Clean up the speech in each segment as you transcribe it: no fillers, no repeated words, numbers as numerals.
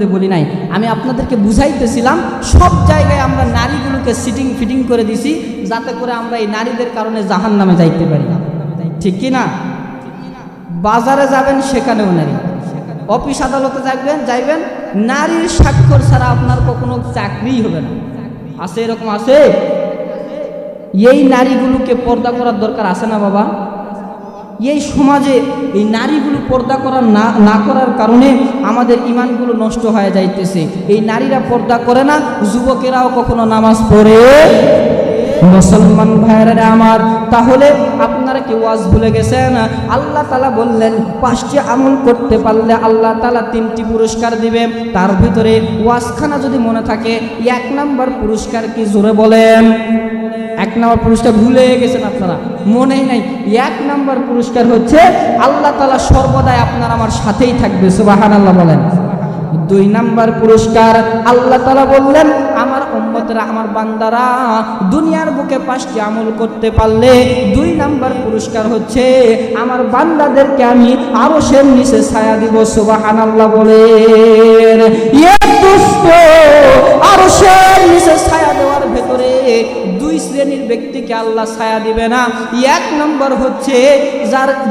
বলি নাই, আমি আপনাদেরকে বুঝাইতেছিলাম সব জায়গায় আমরা নারীগুলোকে সিটিং ফিটিং করে দিছি যাতে করে আমরা এই নারীদের কারণে জাহান্নামে যাইতে পারি। ঠিক কি না? বাজারে যাবেন সেখানেও নারী, অফিস আদালতে যাইবেন নারীর স্বাক্ষর ছাড়া আপনার কখনো চাকরিই হবে না। আছে এরকম আছে? এই নারীগুলোকে পর্দা করার দরকার আছে না বাবা? এই সমাজে এই নারীগুলো পর্দা করার না করার কারণে আমাদের ইমানগুলো নষ্ট হয়ে যাইতেছে। এই নারীরা পর্দা করে না, যুবকেরাও কখনো নামাজ পড়ে। মুসলমান ভাইয়েরা আমার, তাহলে আপনারা কি ওয়াজ ভুলে গেছেন? আল্লাহ তাআলা বললেন 5টি আমল করতে পারলে আল্লাহ তাআলা 3টি পুরস্কার দিবে। তার ভিতরে ওয়াজখানা যদি মনে থাকে, 1 নাম্বার পুরস্কার কি? জোরে বলেন। 1 নাম্বার পুরস্কার ভুলে গেছেন আপনারা, মনেই নাই। 1 নাম্বার পুরস্কার হচ্ছে আল্লাহ তাআলা সর্বদাই আপনার আমার সাথেই থাকবে। সুবহানাল্লাহ বলেন। 2 নাম্বার পুরস্কার আল্লাহ তাআলা বললেন, আমার উম্মতরা, আমার বান্দারা দুনিয়ার বুকে 5টি আমল করতে পারলে 2 নাম্বার পুরস্কার হচ্ছে আমার বান্দাদেরকে আমি আরশের নিচে ছায়া দিব। সুবহানাল্লাহ বলেন। দোস্ত, আরশের নিচে ছায়া দেওয়ার ভেতরে 2 শ্রেণীর ব্যক্তিকে আল্লাহ ছায়া দিবে না। 1 নম্বর হচ্ছে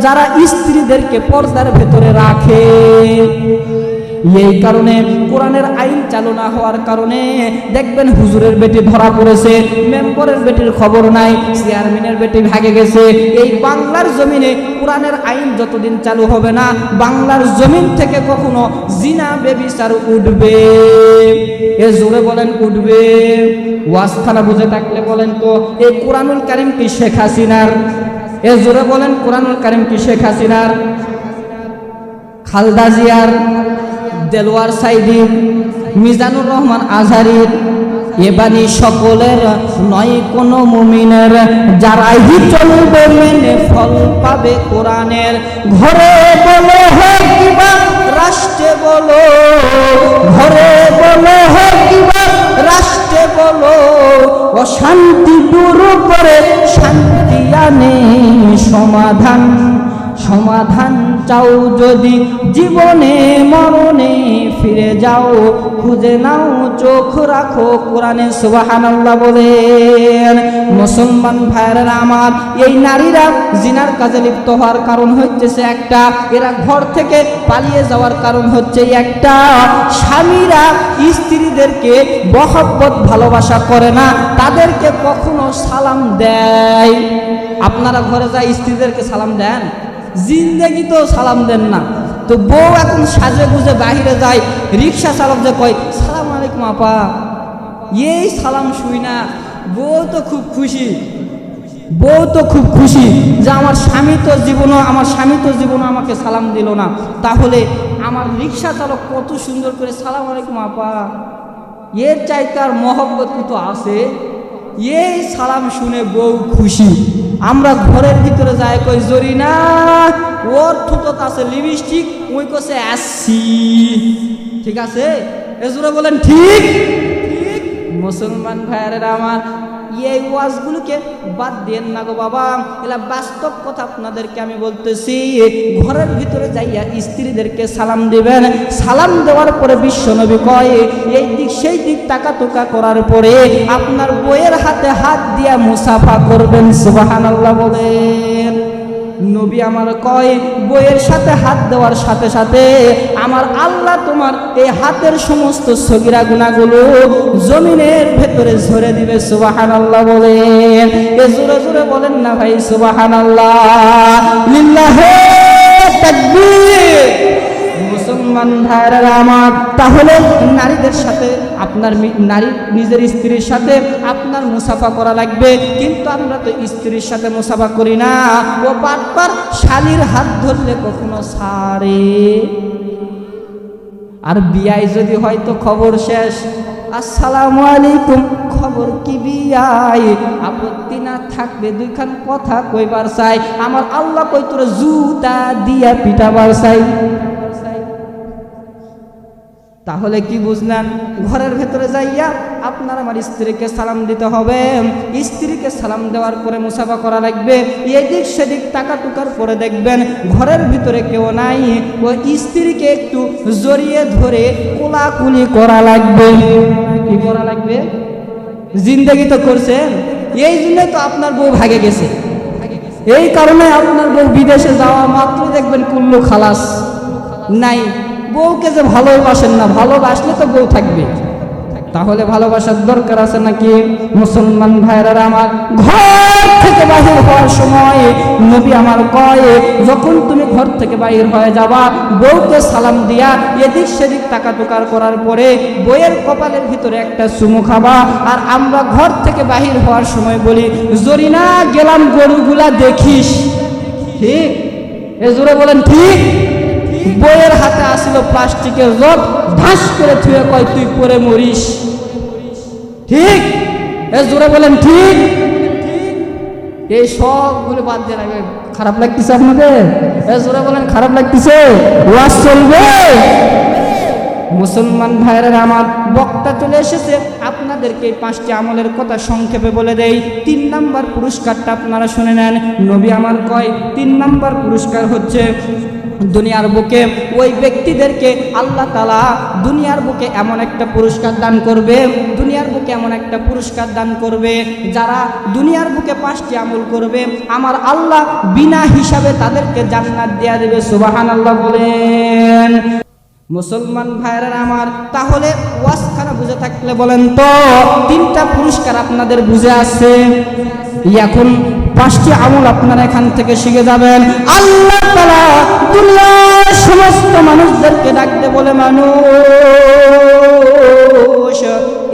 যারা স্ত্রীদেরকে পর্দার ভেতরে রাখে। এই কারণে কোরআনের আইন চালু না হওয়ার কারণে দেখবেন হুজুরের বেটি ধরা পড়েছে, মেম্বরের বেটির খবর নাই, চেয়ারম্যানের বেটি ভাগে গেছে। এই বাংলার জমিনে কোরআনের আইন যতদিন চালু হবে না, বাংলার জমিন থেকে কখনো জিনা ব্যভিচার উঠবে। এ জোরে বলেন, উঠবে। ওয়াজখানা বুঝে থাকলে বলেন তো, এই কোরআনুল কারীম কি শেখ হাসিনার? এ জোরে বলেন, কোরআনুল কারীম কি শেখ হাসিনার, খালেদা জিয়ার, দেলোয়ার সাইদির, মিজানুর রহমান আজহারির? এ বাণী সকলের নয় কোনো মুমিনের, যারাই চলবে মেনে ফল পাবে কোরআনের। ঘরে বলো হোক কিবা রাষ্ট্রে বলো, ঘরে বলো হোক কিবা রাষ্ট্রে বলো, অশান্তি দূর করে শান্তি আনে সমাধান। সমাধান চাও যদি জীবনে মরণে, ফিরে যাও খুঁজে নাও, চোখ রাখো কোরআনে। সুবহানাল্লাহ বলেন। মুসলমান ভাইয়েরা আমার, এই নারীরা জিনার কাজে লিপ্ত হওয়ার কারণ হচ্ছে একটা, এরা ঘর থেকে পালিয়ে যাওয়ার কারণ হচ্ছে একটা, স্বামীরা স্ত্রীদেরকে মহব্বত ভালোবাসা করে না, তাদেরকে কখনো সালাম দেয়। আপনারা ঘরে যায় স্ত্রীদেরকে সালাম দেন? জিন্দেগি তো সালাম দেন না। তো বউ এখন সাজে গুজে বাহিরে যায়, রিক্সা চালক যে কয় সালাম আলাইকুম আপা, এই সালাম শুই না, বউ তো খুব খুশি, বউ তো খুব খুশি যে আমার স্বামী তো জীবনও আমাকে সালাম দিল না। তাহলে আমার রিক্সা চালক কত সুন্দর করে সালাম আলাইকুম আপা, এর চাইতে আর মহব্বত তো আছে? এই সালাম শুনে বউ খুশি। আমরা ঘরের ভিতরে যাই কই জরিনা, ওর ঠোঁটত আছে লিপস্টিক, ওই কোসে আসছি। ঠিক আছে? এজোরে বলেন ঠিক ঠিক। মুসলমান ভাইয়েরা আমার, এই ওয়াজগুলোকে বাদ দেন না গো বাবা, এলা বাস্তব কথা আপনাদেরকে আমি বলতেছি। ঘরের ভিতরে যাইয়া স্ত্রীদেরকে সালাম দিবেন, সালাম দেওয়ার পরে বিশ্বনবী কয় এই দিক সেই দিক তাকাতোকা করার পরে আপনার বইয়ের হাতে হাত দিয়া মুসাফা করবেন। সুবহানাল্লাহ বলেন। নবী আমার কয় বইয়ের সাথে হাত দেওয়ার সাথে সাথে আমার আল্লাহ তোমার এই হাতের সমস্ত সগীরা গুনাহগুলো জমিনের ভেতরে ঝরে দিবে। সুবহানাল্লাহ বলেন। এ জোরে জোরে বলেন না ভাই সুবহানাল্লাহ, লিল্লাহি তাকবীর। মুসলমান ভাইরা আমার, তাহলে নারীদের সাথে আপনার নিজের স্ত্রীর সাথে আপনার মুসাফা করা লাগবে, কিন্তু আমরা তো স্ত্রীর সাথে মুসাফা করি না। ও বারবার শালীর হাত ধরলে কখনো ছাড়ে, আর বিয়াই যদি হয়তো খবর শেষ, আসসালামু আলাইকুম, খবর কি বিয়াই? আপত্তি না থাকলে 2খান কথা কইবার চাই, আমার আল্লাহ কই তোরে জুতা দিয়া পিটাবার চাই। তাহলে কি বুঝলেন? ঘরের ভেতরে যাইয়া আপনার আমার স্ত্রীকে সালাম দিতে হবে। স্ত্রীকে সালাম দেওয়ার পরে মুসাফা করা লাগবে। এদিক সেদিক টাকা টুকার পরে দেখবেন ঘরের ভিতরে কেউ নাই, ও স্ত্রীকে একটু জড়িয়ে ধরে কোলাকুলি করা লাগবে। কি করা লাগবে? জিন্দেগি তো করছেন, এই জন্য তো আপনার বউ ভাগে গেছে। এই কারণে আপনার বউ বিদেশে যাওয়া মাত্র দেখবেন কুল্লু খালাস নাই। বউকে যে ভালোবাসেন না, ভালোবাসলে তো বউ থাকবে। তাহলে ভালোবাসার দরকার আছে নাকি? মুসলমান ভাইরা আমার, ঘর থেকে বাহির হওয়ার সময় নবী আমার কয়, যখন তুমি ঘর থেকে বাহির হয়ে যাবা, বউকে সালাম দিয়া এদিক সেদিক টাকা টুকার করার পরে বইয়ের কপালের ভিতরে একটা চুমু খাবা। আর আমরা ঘর থেকে বাহির হওয়ার সময় বলি, জরিনা গেলাম গরুগুলা দেখিস। ঠিক? এ জোরে বলেন ঠিক? বইয়ের হাতে আসলো প্লাস্টিকের রড, ধাস করে থুয়ে কয় তুই পরে মরিস। ঠিক? এ জোরে বলেন ঠিক? এই সবগুলো বাদ দিয়ে লাগবে। খারাপ লাগতেছে আপনাদের? এ জোরে বলেন খারাপ লাগতেছে? ওয়াজ চলবে? মুসলমান ভাইরা আমার, বক্তা চলে এসেছে, আপনাদেরকে এই 5টি আমলের কথা সংক্ষেপে বলে দেই। 3 নাম্বার পুরস্কারটা আপনারা শুনে নেন। নবী আমার কয় 3 নাম্বার পুরস্কার হচ্ছে, দুনিয়ার বুকে ওই ব্যক্তিদেরকে আল্লাহ তাআলা দুনিয়ার বুকে এমন একটা পুরস্কার দান করবে, দুনিয়ার বুকে এমন একটা পুরস্কার দান করবে, যারা দুনিয়ার বুকে 5টি আমল করবে, আমার আল্লাহ বিনা হিসাবে তাদেরকে জান্নাত দেয়া দেবে। সুবহানাল্লাহ বলেন। মুসলমান ভাইরা আমার, তাহলে ওয়াজখানা বুঝে থাকলে বলেন তো 3টা পুরস্কার আপনাদের বুঝে আছে? এখন 5টি আমল আপনারা এখান থেকে শিখে যাবেন। আল্লাহ তাআলা দুনিয়ার সমস্ত মানুষদেরকে ডাকতে বলে, মানুষ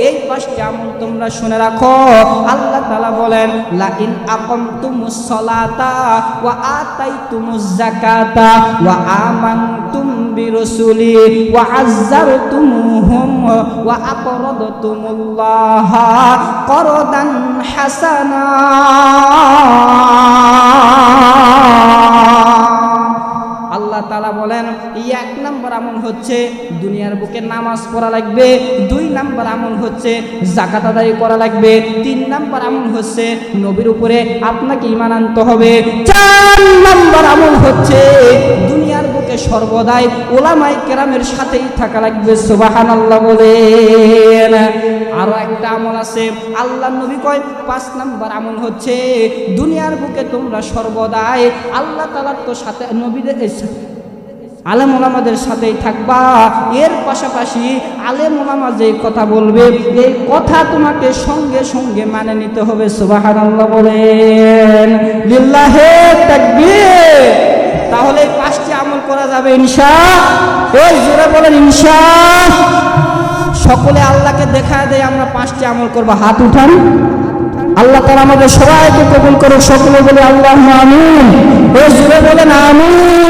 এই 5টি আমল তোমরা শুনে রাখো। আল্লাহ তাআলা বলেন, লা ইন আকামতুমুস সালাতা ওয়া আতাইতুমুজ যাকাতা ওয়া আমানতুম বিরাসূলি ওয়া আযযারতুমুহুম ওয়া আকরাদতুমুল্লাহা করদান হাসানা। আল্লাহ তাআলা বলেন, 1 নাম্বার আমল হচ্ছে দুনিয়ার বুকে নামাজ পড়া লাগবে, 2 নাম্বার আমল হচ্ছে যাকাত আদায় করা লাগবে, 3 নাম্বার আমল হচ্ছে নবীর উপরে আপনাকে ঈমান আনতে হবে, 4 নাম্বার আমল হচ্ছে দুনিয়ার বুকে সর্বদাই উলামায়ে কেরামের সাথেই থাকা লাগবে। সুবহানাল্লাহ বলেন। আরো একটা আমল আছে, আল্লাহর নবী কয় 5 নাম্বার আমল হচ্ছে দুনিয়ার বুকে তোমরা সর্বদাই আল্লাহ তাআলার তো সাথে নবীদের আলেম ওলামাদের সাথেই থাকবা। এর পাশাপাশি আলেম ওলামা যে কথা বলবে, এই কথা তোমাকে সঙ্গে সঙ্গে মানে নিতে হবে। সুবহানাল্লাহ বলেন। লিল্লাহি তাকবীর। তাহলে 5টি আমল করা যাবে ইনশাআল্লাহ। ওই জোরে বলেন ইনশাআল্লাহ। সকলে আল্লাহকে দেখায় দেয় আমরা 5টি আমল করব। হাত উঠান। আল্লাহ তাআলা আমাদের সবাইকে কবুল করুক। সকলে বলে আল্লাহুম্মা আমিন। ওই জোরে বলেন আমিন।